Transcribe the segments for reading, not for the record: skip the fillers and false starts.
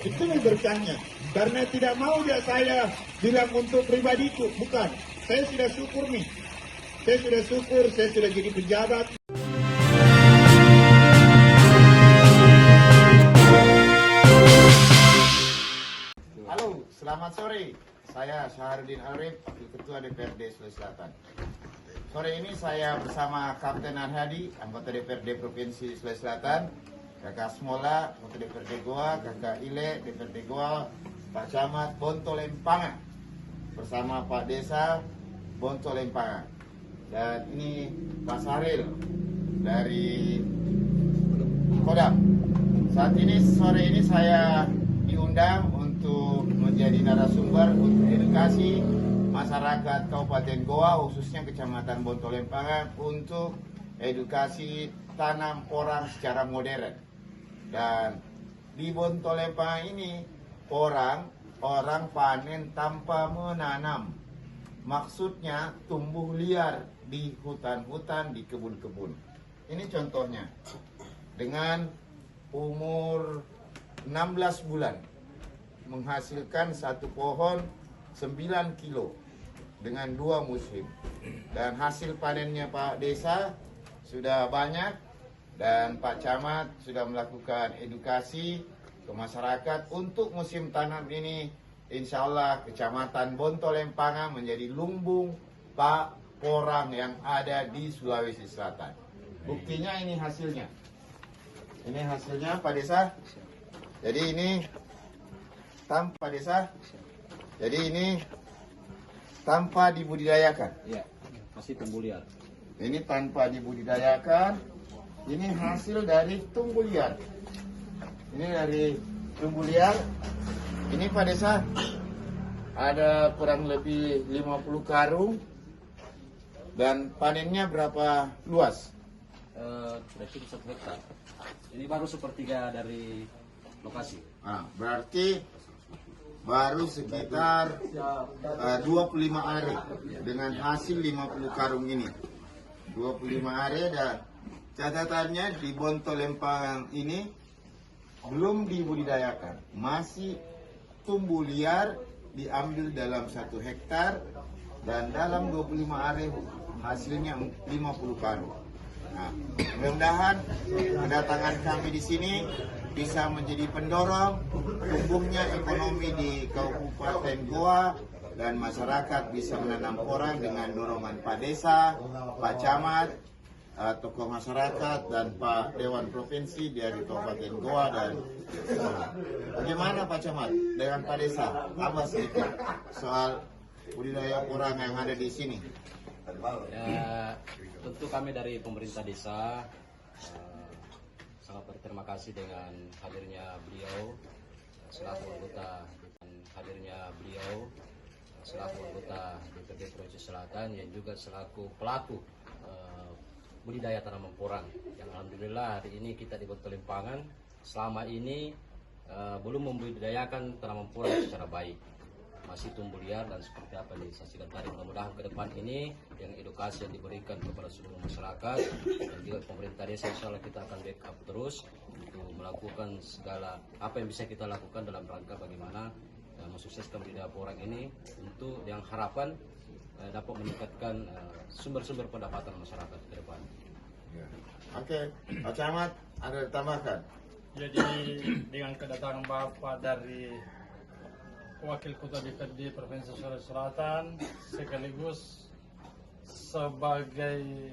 Itu berkahnya. Karena tidak mau dia saya bilang untuk pribadiku, bukan. Saya sudah syukur nih. Saya sudah syukur, saya sudah jadi pejabat. Halo, selamat sore. Saya Syahrudin Arif, Wakil Ketua DPRD Sulawesi Selatan. Sore ini saya bersama Kapten Arhadi, anggota DPRD Provinsi Sulawesi Selatan, Kakak Smola, anggota DPRD Goa, Kakak Ile, DPRD Goa, Pak Camat Bonto Lempangan, bersama Pak Desa Bonto Lempangan. Dan ini Pak Saril dari Kodam. Saat ini, sore ini saya diundang untuk menjadi narasumber untuk edukasi masyarakat Kabupaten Goa, khususnya Kecamatan Bonto Lempangan, untuk edukasi tanam porang secara modern. Dan di Bonto Lempangan ini orang panen tanpa menanam. Maksudnya tumbuh liar di hutan-hutan, di kebun-kebun. Ini contohnya. Dengan umur 16 bulan menghasilkan satu pohon 9 kilo dengan 2 musim. Dan hasil panennya Pak Desa sudah banyak, dan Pak Camat sudah melakukan edukasi ke masyarakat untuk musim tanam ini. Insya Allah Kecamatan Bonto Lempangan menjadi lumbung Pak porang yang ada di Sulawesi Selatan. Buktinya ini hasilnya. Ini hasilnya Pak Desa. Jadi ini tanpa Desa. Jadi ini tanpa dibudidayakan. Iya, masih tumbuh liar. Ini tanpa dibudidayakan. Ini hasil dari tumbuh liar. Ini dari tumbuh liar. Ini Pak Desa ada kurang lebih 50 karung. Dan panennya berapa luas? Berarti 1 hektar. Ini baru sepertiga dari lokasi. Nah, berarti baru sekitar 25 are dengan hasil 50 karung ini. 25 are, dan catatannya di Bonto Lempangan ini belum dibudidayakan. Masih tumbuh liar, diambil dalam 1 hektar, dan dalam 25 are hasilnya 50 karung. Nah, mudah-mudahan kedatangan kami di sini bisa menjadi pendorong tumbuhnya ekonomi di Kabupaten Goa, dan masyarakat bisa menanam porang dengan dorongan Pak Desa, Pak Camat, tokoh masyarakat, dan Pak Dewan Provinsi dari Kabupaten Goa. Dan bagaimana Pak Camat dengan Pak Desa? Apa sedikit soal budidaya porang yang ada di sini? Ya, tentu kami dari pemerintah desa sangat berterima kasih dengan hadirnya beliau selaku anggota, DPRD Provinsi Selatan, yang juga selaku pelaku budidaya tanaman porang. Yang alhamdulillah hari ini kita di Bonto Lempangan selama ini belum membudidayakan tanaman porang secara baik. Masih tumbuh liar, dan seperti apa yang disaksikan tadi, mudah-mudahan ke depan ini yang edukasi yang diberikan kepada seluruh masyarakat dan juga pemerintah desa, insya Allah kita akan backup terus untuk melakukan segala apa yang bisa kita lakukan dalam rangka bagaimana mensukseskan budidaya porang ini, untuk yang harapan dapat meningkatkan sumber-sumber pendapatan masyarakat ke depan. Oke, Pak Camat, ada ditambahkan? Jadi dengan kedatangan Bapak dari Wakil Ketua DPRD Provinsi Sulawesi Selatan, sekaligus sebagai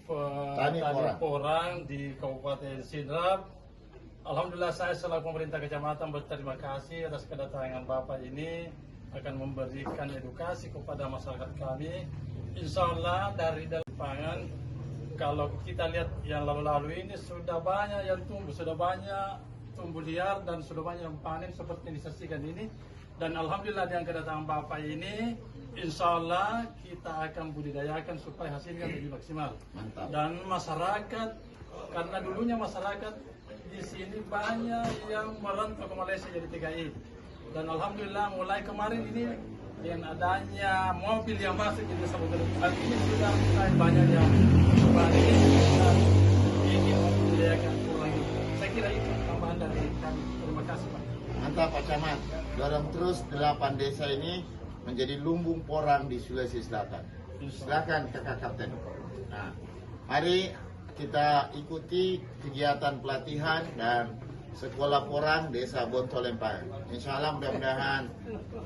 petani porang di Kabupaten Sidrap, alhamdulillah saya selaku pemerintah kecamatan berterima kasih atas kedatangan Bapak ini, akan memberikan edukasi kepada masyarakat kami. Insya Allah dari pangan, kalau kita lihat yang lalu-lalu ini sudah banyak yang tumbuh, sudah banyak tumbuh liar, dan sudah banyak yang panen seperti yang disaksikan ini. Dan alhamdulillah dengan kedatangan Bapak ini, insya Allah kita akan budidayakan supaya hasilnya lebih maksimal. Mantap. Dan masyarakat, karena dulunya masyarakat di sini banyak yang merantau ke Malaysia jadi TKI. Dan alhamdulillah mulai kemarin ini dengan adanya mobil yang masuk di desa Bonto Lempangan ini sudah mulai banyak yang kembali dan ingin membudidayakan porang ini. Saya kira itu tambahan dari kami. Terima kasih Pak. Mantap Pak Camat. Dorong terus 8 desa ini menjadi lumbung porang di Sulawesi Selatan. Silakan Kakak Kapten. Nah, mari kita ikuti kegiatan pelatihan dan sekolah porang Desa Bontolempangan. Insya Allah mudah-mudahan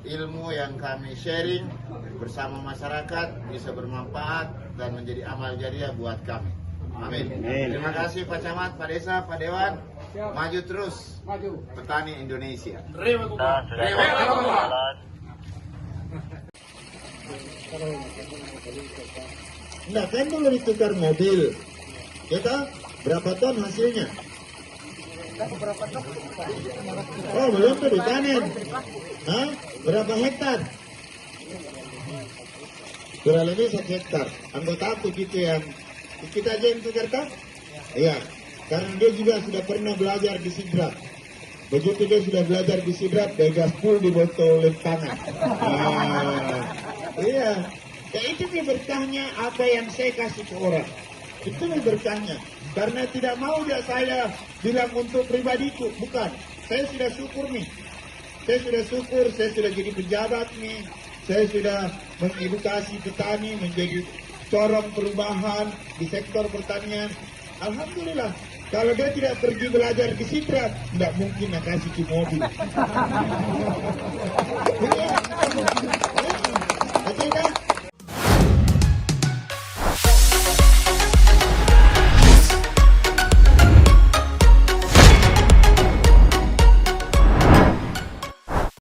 ilmu yang kami sharing bersama masyarakat bisa bermanfaat dan menjadi amal jariah buat kami. Amin. Terima kasih Pak Camat, Pak Desa, Pak Dewan. Maju terus. Petani Indonesia. Nah, kan dulu ditukar mobil. Kita berapa ton hasilnya? Oh, belum tuh dipanen. Hah? Berapa hektar? Kurang lebih 1 hektar. Anggota aku gitu yang kita aja yang tukar kan? Iya. Karena dia juga sudah pernah belajar di Sidrap. Begitu dia sudah belajar di Sidrap, dia gaspol di Bontolempangan. Iya. Ya itu nih berkahnya apa yang saya kasih ke orang. Itu nih berkahnya. Karena tidak mau dia saya bilang untuk pribadiku. Bukan. Saya sudah syukur nih. Saya sudah syukur, saya sudah jadi pejabat nih. Saya sudah mengedukasi petani menjadi corong perubahan di sektor pertanian. Alhamdulillah. Kalau dia tidak pergi belajar di Sidrap, tidak mungkin nak kasih mobil.